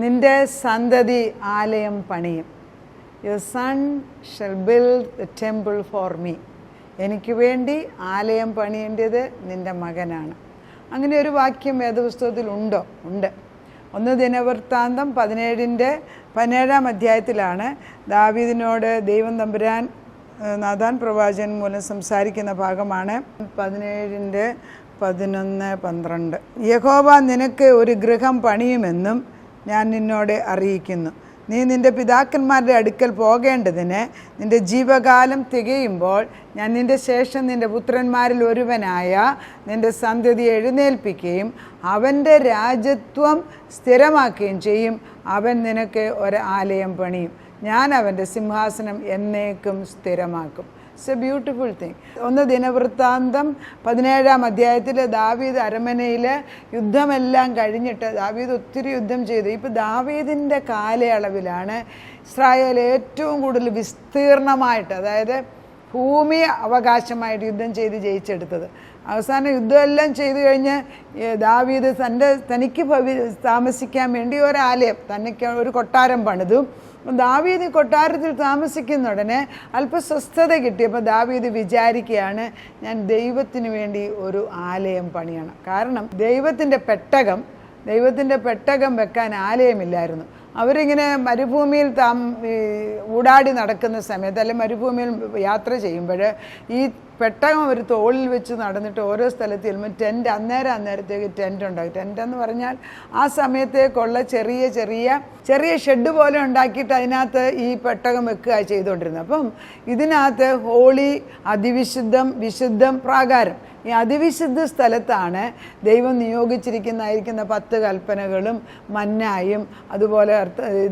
നിന്റെ സന്തതി ആലയം പണിയും. Your sun shell build the temple for me. എനിക്ക് വേണ്ടി ആലയം പണിയേണ്ടത് നിൻ്റെ മകനാണ്. അങ്ങനെ ഒരു വാക്യം വേദപുസ്തകത്തിൽ ഉണ്ടോ? ഉണ്ട്. 1 ദിനവൃത്താന്തം 17-ാം അധ്യായത്തിലാണ് ദാവീദിനോട് ദൈവം തമ്പുരാൻ നാഥാൻ പ്രവാചകൻ മൂലം സംസാരിക്കുന്ന ഭാഗമാണ്. 17:11-12. യഹോവ നിനക്ക് ഒരു ഗൃഹം പണിയുമെന്നും ഞാൻ നിന്നോട് അറിയിക്കുന്നു. നീ നിൻ്റെ പിതാക്കന്മാരുടെ അടുക്കൽ പോകേണ്ടതിന് നിൻ്റെ ജീവകാലം തികയുമ്പോൾ ഞാൻ നിൻ്റെ ശേഷം നിൻ്റെ പുത്രന്മാരിൽ ഒരുവനായ നിൻ്റെ സന്തതിയെ എഴുന്നേൽപ്പിക്കുകയും അവൻ്റെ രാജത്വം സ്ഥിരമാക്കുകയും ചെയ്യും. അവൻ നിനക്ക് ഒരു ആലയം പണിയും. ഞാൻ അവൻ്റെ സിംഹാസനം എന്നേക്കും സ്ഥിരമാക്കും. It's a beautiful thing. 1 ദിനവൃത്താന്തം 17-ാം അധ്യായത്തിൽ ദാവീദ് അരമനയിൽ യുദ്ധമെല്ലാം കഴിഞ്ഞിട്ട് ദാവീദ് ഒത്തിരി യുദ്ധം ചെയ്തു. ഇപ്പോൾ ദാവീദിൻ്റെ കാലയളവിലാണ് ഇസ്രായേൽ ഏറ്റവും കൂടുതൽ വിസ്തീർണമായിട്ട്, അതായത് ഭൂമി അവകാശമായിട്ട് യുദ്ധം ചെയ്ത് ജയിച്ചെടുത്തത്. അവസാനം യുദ്ധമെല്ലാം ചെയ്തു കഴിഞ്ഞ് ദാവീദ് തനിക്ക് താമസിക്കാൻ വേണ്ടി ഒരാലയം, തനിക്ക് ഒരു കൊട്ടാരം പണിതു. ദാവീദ് കൊട്ടാരത്തിൽ താമസിക്കുന്ന ഉടനെ അല്പം സ്വസ്ഥത കിട്ടിയപ്പോൾ ദാവീദ് വിചാരിക്കുകയാണ്, ഞാൻ ദൈവത്തിന് വേണ്ടി ഒരു ആലയം പണിയണം. കാരണം ദൈവത്തിൻ്റെ പെട്ടകം വെക്കാൻ ആലയമില്ലായിരുന്നു. അവരിങ്ങനെ മരുഭൂമിയിൽ ഊടാടി നടക്കുന്ന സമയത്ത്, അല്ലെങ്കിൽ മരുഭൂമിയിൽ യാത്ര ചെയ്യുമ്പോൾ ഈ പെട്ടകം ഒരു തോളിൽ വെച്ച് നടന്നിട്ട് ഓരോ സ്ഥലത്ത് ചെല്ലുമ്പോൾ അന്നേരത്തേക്ക് ടെൻ്റ് ഉണ്ടാകും. ടെൻ്റ് എന്ന് പറഞ്ഞാൽ ആ സമയത്തേക്കുള്ള ചെറിയ ഷെഡ് പോലെ ഉണ്ടാക്കിയിട്ട് അതിനകത്ത് ഈ പെട്ടകം വെക്കുക ചെയ്തുകൊണ്ടിരുന്നത്. അപ്പം ഇതിനകത്ത് ഹോളി, അതിവിശുദ്ധം, വിശുദ്ധം, പ്രാകാരം, ഈ അതിവിശുദ്ധ സ്ഥലത്താണ് ദൈവം നിയോഗിച്ചിരിക്കുന്നതായിരിക്കുന്ന 10 കൽപ്പനകളും മന്നായും അതുപോലെ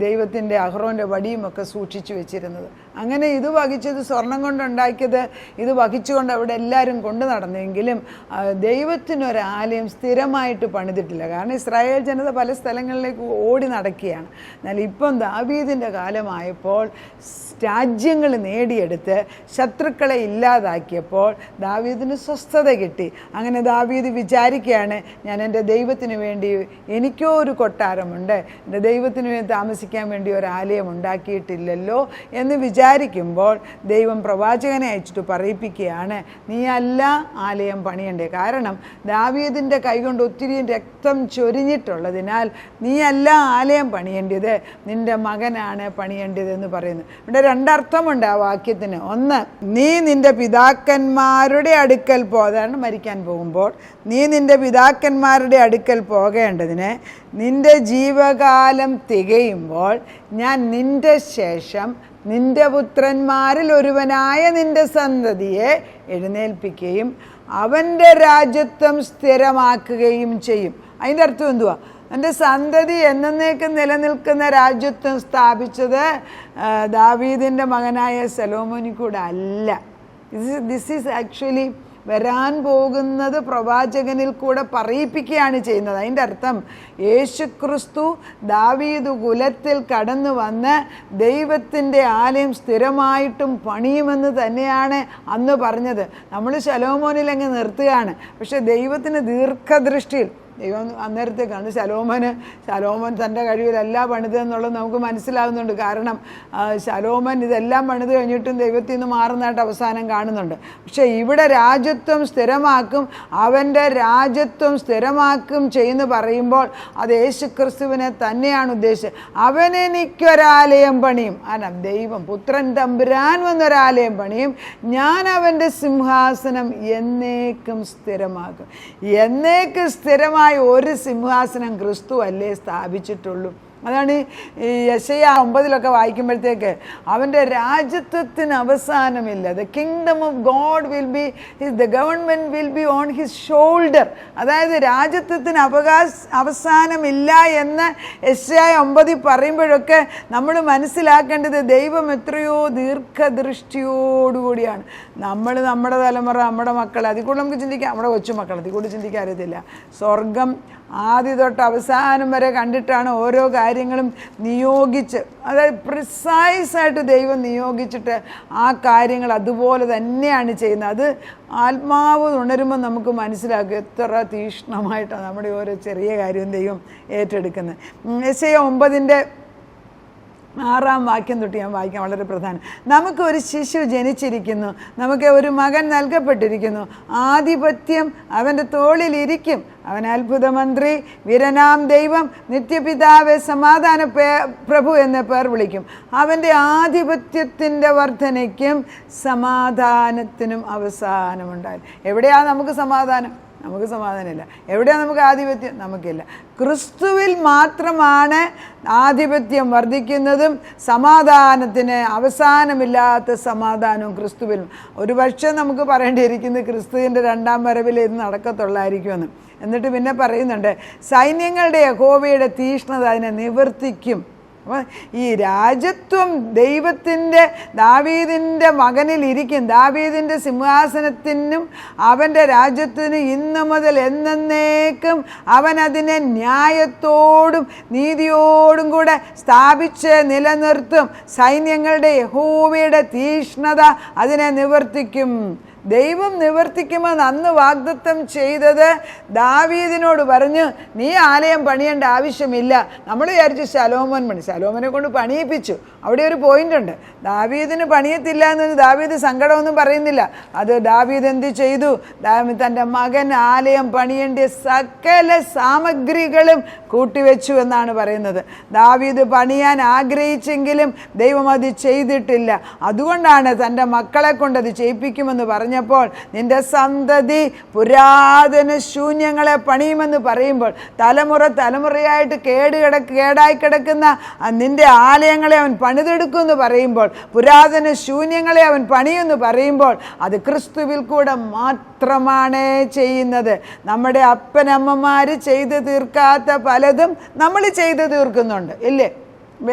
ദൈവത്തിൻ്റെ അഹ്റോൻ്റെ വടിയും ഒക്കെ സൂക്ഷിച്ചു വെച്ചിരുന്നത്. അങ്ങനെ ഇത് വഹിച്ചത് സ്വർണം കൊണ്ടുണ്ടാക്കിയത് ഇത് വഹിച്ചുകൊണ്ട് അവിടെ എല്ലാവരും കൊണ്ടു നടന്നെങ്കിലും ദൈവത്തിനൊരാലയം സ്ഥിരമായിട്ട് പണിതിട്ടില്ല. കാരണം ഇസ്രായേൽ ജനത പല സ്ഥലങ്ങളിലേക്ക് ഓടി നടക്കുകയാണ്. എന്നാൽ ഇപ്പം ദാവീദിൻ്റെ കാലമായപ്പോൾ രാജ്യങ്ങൾ നേടിയെടുത്ത് ശത്രുക്കളെ ഇല്ലാതാക്കിയപ്പോൾ ദാവീദിന് സ്വസ്ഥത കിട്ടി. അങ്ങനെ ദാവീദ് വിചാരിക്കുകയാണ്, ഞാൻ എൻ്റെ ദൈവത്തിന് വേണ്ടി എനിക്കോ ഒരു കൊട്ടാരമുണ്ട്, എൻ്റെ ദൈവത്തിന് വേണ്ടി താമസിക്കാൻ വേണ്ടി ഒരു ആലയം ഉണ്ടാക്കിയിട്ടില്ലല്ലോ എന്ന് വിചാരിക്കുമ്പോൾ ദൈവം പ്രവാചകനെ അയച്ചിട്ട് പറയിപ്പിക്കുകയാണ്, നീ അല്ല ആലയം പണിയണ്ടേ. കാരണം ദാവീദിൻ്റെ കൈകൊണ്ട് ഒത്തിരി രക്തം ചൊരിഞ്ഞിട്ടുള്ളതിനാൽ നീ അല്ല ആലയം പണിയേണ്ടത്, നിൻ്റെ മകനാണ് പണിയേണ്ടതെന്ന് പറയുന്നു. ഇവിടെ 2 അർത്ഥമുണ്ട് ആ വാക്യത്തിന്. ഒന്ന്, നീ നിൻ്റെ പിതാക്കന്മാരുടെ അടുക്കൽ അതാണ് മരിക്കാൻ പോകുമ്പോൾ നീ നിൻ്റെ പിതാക്കന്മാരുടെ അടുക്കൽ പോകേണ്ടതിന് നിൻ്റെ ജീവകാലം തികയുമ്പോൾ ഞാൻ നിൻ്റെ ശേഷം നിൻ്റെ പുത്രന്മാരിൽ ഒരുവനായ നിൻ്റെ സന്തതിയെ എഴുന്നേൽപ്പിക്കുകയും അവൻ്റെ രാജ്യത്വം സ്ഥിരമാക്കുകയും ചെയ്യും. അതിൻ്റെ അർത്ഥം എന്തുവാ? എൻ്റെ സന്തതി എന്നേക്കും നിലനിൽക്കുന്ന രാജ്യത്വം സ്ഥാപിച്ചത് ദാവീദിൻ്റെ മകനായ ശലോമോനിൽ കൂടെ അല്ല. ദിസ് ഈസ് ആക്ച്വലി വരാൻ പോകുന്നത് പ്രവാചകനിൽ കൂടെ പറയിപ്പിക്കുകയാണ് ചെയ്യുന്നത്. അതിൻ്റെ അർത്ഥം യേശുക്രിസ്തു ദാവീദ് കുലത്തിൽ കടന്നു വന്ന് ദൈവത്തിൻ്റെ ആലയം സ്ഥിരമായിട്ടും പണിയുമെന്ന് തന്നെയാണ് അന്ന് പറഞ്ഞത്. നമ്മൾ ശലോമോനിൽ അങ്ങ് നിർത്തുകയാണ്. പക്ഷെ ദൈവത്തിന് ദീർഘദൃഷ്ടിയിൽ ദൈവം അന്നേരത്തേക്കാണ് ശലോമോൻ തൻ്റെ കഴിവിലല്ല പണിതെന്നുള്ളത് നമുക്ക് മനസ്സിലാകുന്നുണ്ട്. കാരണം ശലോമോൻ ഇതെല്ലാം പണിത് കഴിഞ്ഞിട്ടും ദൈവത്തിൽ നിന്ന് മാറുന്നതായിട്ട് അവസാനം കാണുന്നുണ്ട്. പക്ഷേ ഇവിടെ രാജ്യത്വം സ്ഥിരമാക്കും, അവൻ്റെ രാജ്യത്വം സ്ഥിരമാക്കും ചെയ്യുന്നു പറയുമ്പോൾ അത് യേശുക്രിസ്തുവിനെ തന്നെയാണ് ഉദ്ദേശിച്ചത്. അവനെനിക്കൊരാലയം പണിയും, ദൈവം പുത്രൻ തമ്പുരാൻ വന്നൊരാലയം പണിയും, ഞാൻ അവൻ്റെ സിംഹാസനം എന്നേക്കും സ്ഥിരമാക്കും. എന്നേക്കും സ്ഥിരമായി ഒരു സിംഹാസനം ക്രിസ്തു അല്ലേ സ്ഥാപിച്ചിട്ടുള്ളൂ. അതാണ് ഈ യെശയ്യാ 9 വായിക്കുമ്പോഴത്തേക്ക് അവൻ്റെ രാജ്യത്വത്തിന് അവസാനമില്ല. The kingdom of God will be the government will be on his shoulder. അതായത് രാജ്യത്വത്തിന് അവസാനമില്ല എന്ന് യെശയ്യാ 9 പറയുമ്പോഴൊക്കെ നമ്മൾ മനസ്സിലാക്കേണ്ടത് ദൈവം എത്രയോ ദീർഘദൃഷ്ടിയോടുകൂടിയാണ്. നമ്മുടെ തലമുറ, നമ്മുടെ മക്കൾ, അതിൽ കൂടെ നമുക്ക് ചിന്തിക്കാം, നമ്മുടെ കൊച്ചുമക്കൾ അതിൽ കൂടെ ചിന്തിക്കാൻ അറിയത്തില്ല. സ്വർഗം ആദ്യ തൊട്ട് അവസാനം വരെ കണ്ടിട്ടാണ് ഓരോ കാര്യങ്ങളും നിയോഗിച്ച്, അതായത് പ്രിസൈസായിട്ട് ദൈവം നിയോഗിച്ചിട്ട് ആ കാര്യങ്ങൾ അതുപോലെ തന്നെയാണ് ചെയ്യുന്നത്. അത് ആത്മാവ് ഉണരുമ്പോൾ നമുക്ക് മനസ്സിലാക്കും എത്ര തീക്ഷ്ണമായിട്ടാണ് നമ്മുടെ ഓരോ ചെറിയ കാര്യം ദൈവം ഏറ്റെടുക്കുന്നത്. യെശയ്യാ 9:6 തൊട്ട് ഞാൻ വായിക്കാം, വളരെ പ്രധാനം. നമുക്ക് ഒരു ശിശു ജനിച്ചിരിക്കുന്നു, നമുക്ക് ഒരു മകൻ നൽകപ്പെട്ടിരിക്കുന്നു, ആധിപത്യം അവൻ്റെ തോളിലിരിക്കും, അവൻ അത്ഭുതമന്ത്രി, വീരനാം ദൈവം, നിത്യപിതാവെ, സമാധാന പ്രഭു എന്ന പേർ വിളിക്കും. അവൻ്റെ ആധിപത്യത്തിൻ്റെ വർധനയ്ക്കും സമാധാനത്തിനും അവസാനമുണ്ടായി. എവിടെയാണ് നമുക്ക് സമാധാനം? നമുക്ക് സമാധാനമില്ല. എവിടെയാണ് നമുക്ക് ആധിപത്യം? നമുക്കില്ല. ക്രിസ്തുവിൽ മാത്രമാണ് ആധിപത്യം വർദ്ധിക്കുന്നതും സമാധാനത്തിന് അവസാനമില്ലാത്ത സമാധാനവും ക്രിസ്തുവിൽ. ഒരു പക്ഷേ നമുക്ക് പറയേണ്ടിയിരിക്കുന്നത് ക്രിസ്തുവിൻ്റെ രണ്ടാം വരവിൽ ഇത് നടക്കത്തുള്ളായിരിക്കുമെന്ന്. എന്നിട്ട് പിന്നെ പറയുന്നുണ്ട്, സൈന്യങ്ങളുടെ യഹോവയുടെ തീക്ഷ്ണത അതിനെ നിവർത്തിക്കും. അപ്പോൾ ഈ രാജ്യത്വം ദൈവത്തിൻ്റെ ദാവീദിൻ്റെ മകനിലിരിക്കും. ദാവീദിൻ്റെ സിംഹാസനത്തിനും അവൻ്റെ രാജ്യത്തിനും ഇന്നു മുതൽ എന്നേക്കും അവൻ അതിനെ ന്യായത്തോടും നീതിയോടും കൂടെ സ്ഥാപിച്ച് നിലനിർത്തും. സൈന്യങ്ങളുടെ യഹോവയുടെ തീക്ഷ്ണത അതിനെ നിവർത്തിക്കും. ദൈവം നിവർത്തിക്കുമെന്ന് അന്ന് വാഗ്ദത്തം ചെയ്തത് ദാവീദിനോട് പറഞ്ഞു, നീ ആലയം പണിയേണ്ട ആവശ്യമില്ല. നമ്മൾ വിചാരിച്ചു ശലോമോനെ കൊണ്ട് പണിയിപ്പിച്ചു. അവിടെ ഒരു പോയിന്റ് ഉണ്ട്. ദാവീദിന് പണിയത്തില്ല എന്ന് ദാവീദ് സങ്കടമൊന്നും പറയുന്നില്ല. അത് ദാവീദ് എന്ത് ചെയ്തു? തൻ്റെ മകൻ ആലയം പണിയേണ്ട സകല സാമഗ്രികളും കൂട്ടിവെച്ചു എന്നാണ് പറയുന്നത്. ദാവീദ് പണിയാൻ ആഗ്രഹിച്ചെങ്കിലും ദൈവം അത് ചെയ്തിട്ടില്ല. അതുകൊണ്ടാണ് തൻ്റെ മക്കളെ കൊണ്ട് അത് ചെയ്യിപ്പിക്കുമെന്ന് പറഞ്ഞപ്പോൾ, നിന്റെ സന്തതി പുരാതന ശൂന്യങ്ങളെ പണിയുമെന്ന് പറയുമ്പോൾ, തലമുറയായിട്ട് കേടായി കിടക്കുന്ന നിന്റെ ആലയങ്ങളെ അവൻ പണിതെടുക്കുമെന്ന് പറയുമ്പോൾ, പുരാതന ശൂന്യങ്ങളെ അവൻ പണിയുമെന്ന് പറയുമ്പോൾ, അത് ക്രിസ്തുവിൽ കൂടെ മാത്രമാണ് ചെയ്യുന്നത്. നമ്മുടെ അപ്പനമ്മമാർ ചെയ്ത് തീർക്കാത്ത പലതും നമ്മൾ ചെയ്ത് തീർക്കുന്നുണ്ട്, ഇല്ലേ?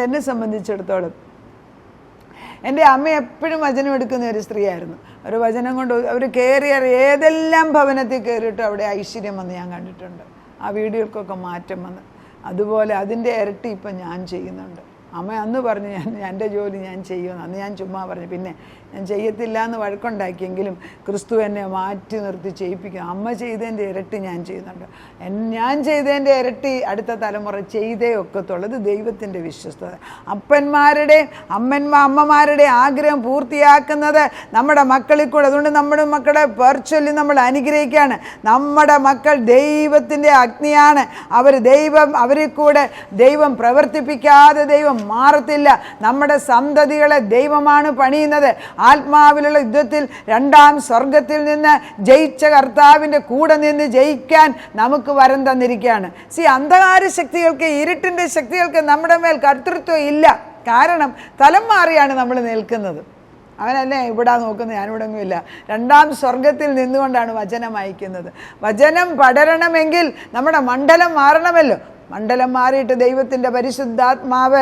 എന്നെ സംബന്ധിച്ചിടത്തോളം എൻ്റെ അമ്മ എപ്പോഴും വചനം എടുക്കുന്ന ഒരു സ്ത്രീയായിരുന്നു. ഒരു വചനം കൊണ്ട് അവർ ഏതെല്ലാം ഭവനത്തിൽ കയറിയിട്ടും അവിടെ ഐശ്വര്യം വന്ന് ഞാൻ കണ്ടിട്ടുണ്ട്. ആ വീഡിയോകൾക്കൊക്കെ മാറ്റം വന്ന്. അതുപോലെ അതിൻ്റെ ഇരട്ടി ഇപ്പം ഞാൻ ചെയ്യുന്നുണ്ട്. അമ്മ അന്ന് പറഞ്ഞു എൻ്റെ ജോലി ഞാൻ ചെയ്യുമെന്ന്. അന്ന് ഞാൻ ചുമ്മാ പറഞ്ഞു. പിന്നെ ഞാൻ ചെയ്യത്തില്ല എന്ന് വഴക്കുണ്ടാക്കിയെങ്കിലും ക്രിസ്തു എന്നെ മാറ്റി നിർത്തി ചെയ്യിപ്പിക്കും. അമ്മ ചെയ്തതിൻ്റെ ഇരട്ടി ഞാൻ ചെയ്യുന്നുണ്ട്. ഞാൻ ചെയ്തതിൻ്റെ ഇരട്ടി അടുത്ത തലമുറ ചെയ്തേ ഒക്കത്തുള്ളൂ. ഇത് ദൈവത്തിൻ്റെ വിശ്വസ്തത. അമ്മമാരുടെ ആഗ്രഹം പൂർത്തിയാക്കുന്നത് നമ്മുടെ മക്കളിൽ കൂടെ. അതുകൊണ്ട് നമ്മുടെ മക്കളെ വെർച്വലി നമ്മൾ അനുഗ്രഹിക്കുകയാണ്. നമ്മുടെ മക്കൾ ദൈവത്തിൻ്റെ അഗ്നിയാണ്. അവരിൽ കൂടെ ദൈവം പ്രവർത്തിപ്പിക്കാതെ ദൈവം മാറത്തില്ല. നമ്മുടെ സന്തതികളെ ദൈവമാണ് പണിയുന്നത്. ആത്മാവിലുള്ള യുദ്ധത്തിൽ രണ്ടാം സ്വർഗത്തിൽ നിന്ന് ജയിച്ച കർത്താവിൻ്റെ കൂടെ നിന്ന് ജയിക്കാൻ നമുക്ക് വരം തന്നിരിക്കുകയാണ്. അന്ധകാര ശക്തികൾക്ക്, ഇരുട്ടിൻ്റെ ശക്തികൾക്ക് നമ്മുടെ മേൽ കർത്തൃത്വം ഇല്ല. കാരണം തലം മാറിയാണ് നമ്മൾ നിൽക്കുന്നത്. അവനല്ലേ ഇവിടെ നോക്കുന്നത്, ഞാനിവിടെങ്ങും ഇല്ല. രണ്ടാം സ്വർഗത്തിൽ നിന്നുകൊണ്ടാണ് വചനം അയക്കുന്നത്. വചനം പടരണമെങ്കിൽ നമ്മുടെ മണ്ഡലം മാറണമല്ലോ. മണ്ഡലം മാറിയിട്ട് ദൈവത്തിൻ്റെ പരിശുദ്ധാത്മാവ്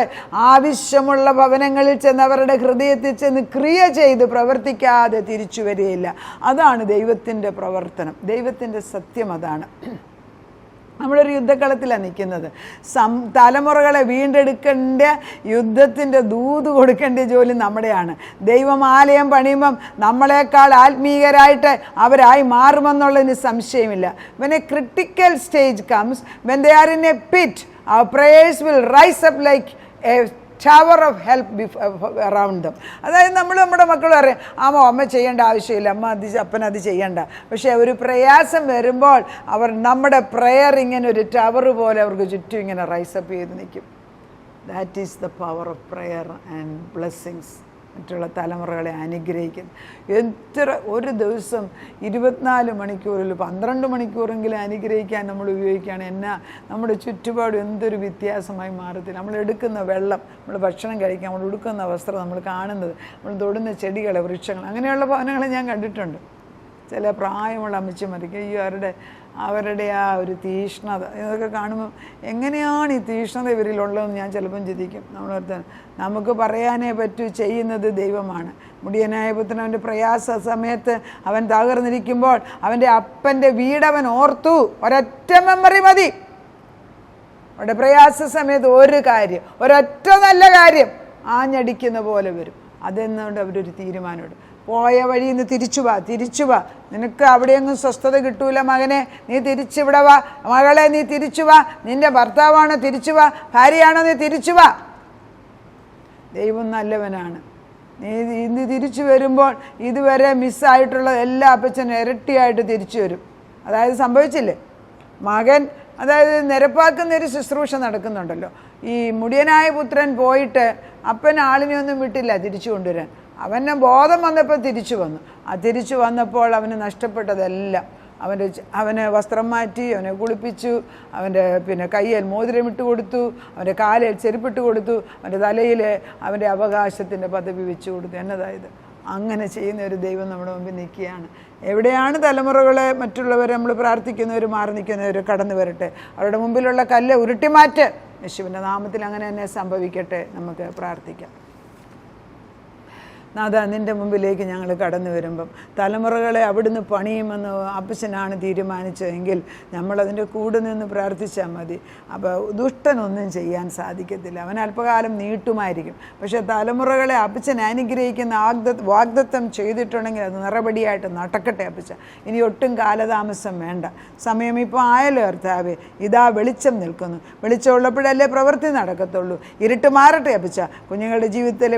ആവശ്യമുള്ള ഭവനങ്ങളിൽ ചെന്ന് അവരുടെ ഹൃദയത്തിൽ ചെന്ന് ക്രിയ ചെയ്ത് പ്രവർത്തിക്കാതെ തിരിച്ചു വരികയില്ല. അതാണ് ദൈവത്തിൻ്റെ പ്രവർത്തനം. ദൈവത്തിൻ്റെ സത്യം അതാണ്. നമ്മളൊരു യുദ്ധക്കളത്തിലാണ് നിൽക്കുന്നത്. തലമുറകളെ വീണ്ടെടുക്കേണ്ട യുദ്ധത്തിൻ്റെ ദൂത് കൊടുക്കേണ്ട ജോലി നമ്മുടെയാണ്. ദൈവം ആലയം പണിയുമ്പം നമ്മളെക്കാൾ ആത്മീയരായിട്ട് അവരായി മാറുമെന്നുള്ളതിന് സംശയമില്ല. When a critical stage comes, when they are in a pit, our prayers will rise up like a tower of help around them. അതായത് നമ്മുടെ മക്കൾ പറയും, അമ്മ ചെയ്യേണ്ട ആവശ്യമില്ല, അപ്പനത് ചെയ്യണ്ട. പക്ഷേ ഒരു പ്രയാസം വരുമ്പോൾ നമ്മുടെ പ്രെയർ ഇങ്ങനെ ഒരു ടവർ പോലെ അവർക്ക് ചുറ്റും ഇങ്ങനെ റൈസപ്പ് ചെയ്ത് നിൽക്കും. That is the power of prayer and blessings. മറ്റുള്ള തലമുറകളെ അനുഗ്രഹിക്കുന്നു. ഒരു ദിവസം 24 മണിക്കൂറിൽ 12 മണിക്കൂറെങ്കിലും അനുഗ്രഹിക്കാൻ നമ്മൾ ഉപയോഗിക്കുകയാണ്. നമ്മുടെ ചുറ്റുപാടും എന്തൊരു വ്യത്യാസമായി മാറത്തില്ല. നമ്മൾ എടുക്കുന്ന വെള്ളം, നമ്മൾ ഭക്ഷണം കഴിക്കാൻ, നമ്മൾ ഉടുക്കുന്ന വസ്ത്രം, നമ്മൾ കാണുന്നത്, നമ്മൾ തൊടുന്ന ചെടികൾ, വൃക്ഷങ്ങൾ, അങ്ങനെയുള്ള ഭവനങ്ങളെ ഞാൻ കണ്ടിട്ടുണ്ട്. ചില പ്രായമുള്ള അമ്മച്ചിമാർക്ക് അവരുടെ ആ ഒരു തീഷ്ണത ഇതൊക്കെ കാണുമ്പോൾ എങ്ങനെയാണ് ഈ തീഷ്ണത ഇവരിലുള്ളതെന്ന് ഞാൻ ചിലപ്പം ചിന്തിക്കും. നമുക്ക് പറയാനേ പറ്റൂ, ചെയ്യുന്നത് ദൈവമാണ്. മുടിയനായ പുത്രൻ അവൻ്റെ പ്രയാസ സമയത്ത് അവൻ തകർന്നിരിക്കുമ്പോൾ അവൻ്റെ അപ്പൻ്റെ വീടവൻ ഓർത്തു. ഒരൊറ്റ മെമ്മറി മതി. അവിടെ പ്രയാസ സമയത്ത് ഒരു കാര്യം, ഒരൊറ്റ നല്ല കാര്യം ആഞ്ഞടിക്കുന്ന പോലെ വരും. അതെന്നുകൊണ്ട് അവരൊരു തീരുമാനമുണ്ട്. പോയ വഴിയിൽ നിന്ന് തിരിച്ചു വാ, നിനക്ക് അവിടെയൊന്നും സ്വസ്ഥത കിട്ടൂല മകനെ, നീ തിരിച്ചിവിടെ വാ, മകളെ നീ തിരിച്ചു വാ, നിന്റെ ഭർത്താവാണോ തിരിച്ചു വാ, ഭാര്യയാണോ നീ തിരിച്ചു വാ. ദൈവം നല്ലവനാണ്. നീ ഇന്ന് തിരിച്ചു വരുമ്പോൾ ഇതുവരെ മിസ്സായിട്ടുള്ള എല്ലാ അപ്പച്ചനും ഇരട്ടിയായിട്ട് തിരിച്ചു വരും. അതായത് സംഭവിച്ചില്ലേ, മകൻ അതായത് നിരപ്പാക്കുന്നൊരു ശുശ്രൂഷ നടക്കുന്നുണ്ടല്ലോ. ഈ മുടിയനായ പുത്രൻ പോയിട്ട് അപ്പൻ ആളിനെ ഒന്നും വിട്ടില്ല തിരിച്ചു കൊണ്ടുവരാൻ. അവന് ബോധം വന്നപ്പോൾ തിരിച്ചു വന്നു. തിരിച്ചു വന്നപ്പോൾ അവന് നഷ്ടപ്പെട്ടതെല്ലാം അവന് വസ്ത്രം മാറ്റി, അവനെ കുളിപ്പിച്ചു, അവൻ്റെ കയ്യിൽ മോതിരം ഇട്ട് കൊടുത്തു, അവൻ്റെ കാലിൽ ചെരുപ്പിട്ട് കൊടുത്തു, അവൻ്റെ തലയിൽ അവൻ്റെ അവകാശത്തിൻ്റെ പദവി വെച്ചു കൊടുത്തു. എന്നതായത് അങ്ങനെ ചെയ്യുന്ന ഒരു ദൈവം നമ്മുടെ മുമ്പിൽ നിൽക്കുകയാണ്. എവിടെയാണ് തലമുറകളെ മറ്റുള്ളവർ നമ്മൾ പ്രാർത്ഥിക്കുന്നവർ മാറി നിൽക്കുന്നവർ കടന്നു വരട്ടെ, അവരുടെ മുമ്പിലുള്ള കല്ല് ഉരുട്ടിമാറ്റ്. യേശുവിൻ്റെ നാമത്തിൽ അങ്ങനെ തന്നെ സംഭവിക്കട്ടെ. നമുക്ക് പ്രാർത്ഥിക്കാം. നാഥാ, നിൻ്റെ മുമ്പിലേക്ക് ഞങ്ങൾ കടന്നു വരുമ്പം തലമുറകളെ അവിടുന്ന് പണിയുമെന്ന് അപ്പച്ചനാണ് തീരുമാനിച്ചതെങ്കിൽ നമ്മളതിൻ്റെ കൂടെ നിന്ന് പ്രാർത്ഥിച്ചാൽ മതി. അപ്പോൾ ദുഷ്ടനൊന്നും ചെയ്യാൻ സാധിക്കത്തില്ല. അവൻ അല്പകാലം നീട്ടുമായിരിക്കും, പക്ഷേ തലമുറകളെ അപ്പച്ചൻ അനുഗ്രഹിക്കുന്ന വാഗ്ദത്തം ചെയ്തിട്ടുണ്ടെങ്കിൽ അത് നിറപടിയായിട്ട് നടക്കട്ടെ അപ്പച്ച. ഇനി ഒട്ടും കാലതാമസം വേണ്ട. സമയം ഇപ്പോൾ ആയല്ലോ കർത്താവേ. ഇതാ വെളിച്ചം നിൽക്കുന്നു. വെളിച്ചമുള്ളപ്പോഴല്ലേ പ്രവൃത്തി നടക്കത്തുള്ളൂ. ഇരുട്ട് മാറട്ടെ അപ്പച്ച. കുഞ്ഞുങ്ങളുടെ ജീവിതത്തിൽ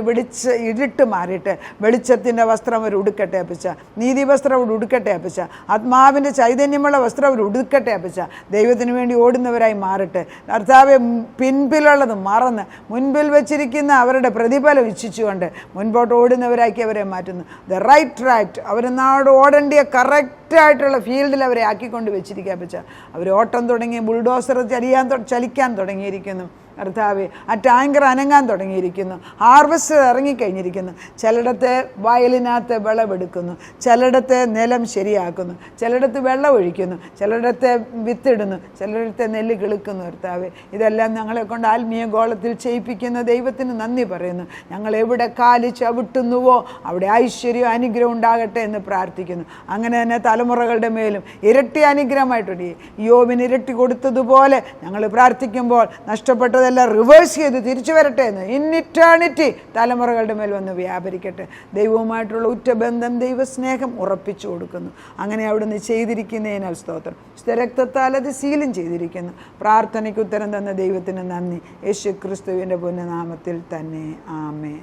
ഇരുട്ട് മാറിയിട്ട് വെളിച്ചത്തിൻ്റെ വസ്ത്രം അവർ ഉടുക്കട്ടെ അപ്പച്ച. നീതി വസ്ത്രം അവർ ഉടുക്കട്ടെ അപ്പച്ച. ആത്മാവിൻ്റെ ചൈതന്യമുള്ള വസ്ത്രം അവർ ഉടുക്കട്ടെ അപ്പച്ച. ദൈവത്തിന് വേണ്ടി ഓടുന്നവരായി മാറട്ടെ കർത്താവെ. പിൻപിലുള്ളത് മറന്ന് മുൻപിൽ വെച്ചിരിക്കുന്ന അവരുടെ പ്രതിഫലം ഇച്ഛിച്ചുകൊണ്ട് മുൻപോട്ട് ഓടുന്നവരാക്കി അവരെ മാറ്റുന്നു. ദ റൈറ്റ് ട്രാക്ട്, അവരെന്നാട് ഓടേണ്ടിയ കറക്റ്റായിട്ടുള്ള ഫീൽഡിൽ അവരെ ആക്കിക്കൊണ്ട് വെച്ചിരിക്കുക അപ്പച്ച. അവർ ഓട്ടം തുടങ്ങി, ബുൾഡോസർ ചലിക്കാൻ തുടങ്ങിയിരിക്കുന്നു കർത്താവെ. ആ ടാങ്കർ അനങ്ങാൻ തുടങ്ങിയിരിക്കുന്നു. ഹാർവസ്റ്റ് ഇറങ്ങിക്കഴിഞ്ഞിരിക്കുന്നു. ചിലയിടത്ത് വയലിനകത്ത് വിളവെടുക്കുന്നു, ചിലയിടത്ത് നിലം ശരിയാക്കുന്നു, ചിലയിടത്ത് വെള്ളം ഒഴിക്കുന്നു, ചിലയിടത്ത് വിത്തിടുന്നു, ചിലയിടത്ത് നെല്ല് കിളുക്കുന്നു കർത്താവെ. ഇതെല്ലാം ഞങ്ങളെ കൊണ്ട് ആത്മീയ ഗോളത്തിൽ ചെയ്യിപ്പിക്കുന്ന ദൈവത്തിന് നന്ദി പറയുന്നു. ഞങ്ങൾ എവിടെ കാല് ചവിട്ടുന്നുവോ അവിടെ ഐശ്വര്യം അനുഗ്രഹം ഉണ്ടാകട്ടെ എന്ന് പ്രാർത്ഥിക്കുന്നു. അങ്ങനെ തന്നെ തലമുറകളുടെ മേലും ഇരട്ടി അനുഗ്രഹമായിട്ടുണ്ട്. യോബിന് ഇരട്ടി കൊടുത്തതുപോലെ ഞങ്ങൾ പ്രാർത്ഥിക്കുമ്പോൾ നഷ്ടപ്പെട്ടത് എല്ലാം റിവേഴ്സ് ചെയ്ത് തിരിച്ചു വരട്ടെ എന്ന് ഇൻ ഇറ്റേണിറ്റി തലമുറകളുടെ മേൽ വന്ന് വ്യാപരിക്കട്ടെ. ദൈവവുമായിട്ടുള്ള ഉറ്റബന്ധം, ദൈവസ്നേഹം ഉറപ്പിച്ചു കൊടുക്കുന്നു. അങ്ങനെ അവിടുന്ന് ചെയ്തിരിക്കുന്നതിനാൽ സ്തോത്രം. രക്തത്താൽ അത് സീലും ചെയ്തിരിക്കുന്നു. പ്രാർത്ഥനയ്ക്ക് ഉത്തരം തന്ന ദൈവത്തിന് നന്ദി. യേശു ക്രിസ്തുവിൻ്റെ പുണ്യനാമത്തിൽ തന്നെ. ആമേൻ.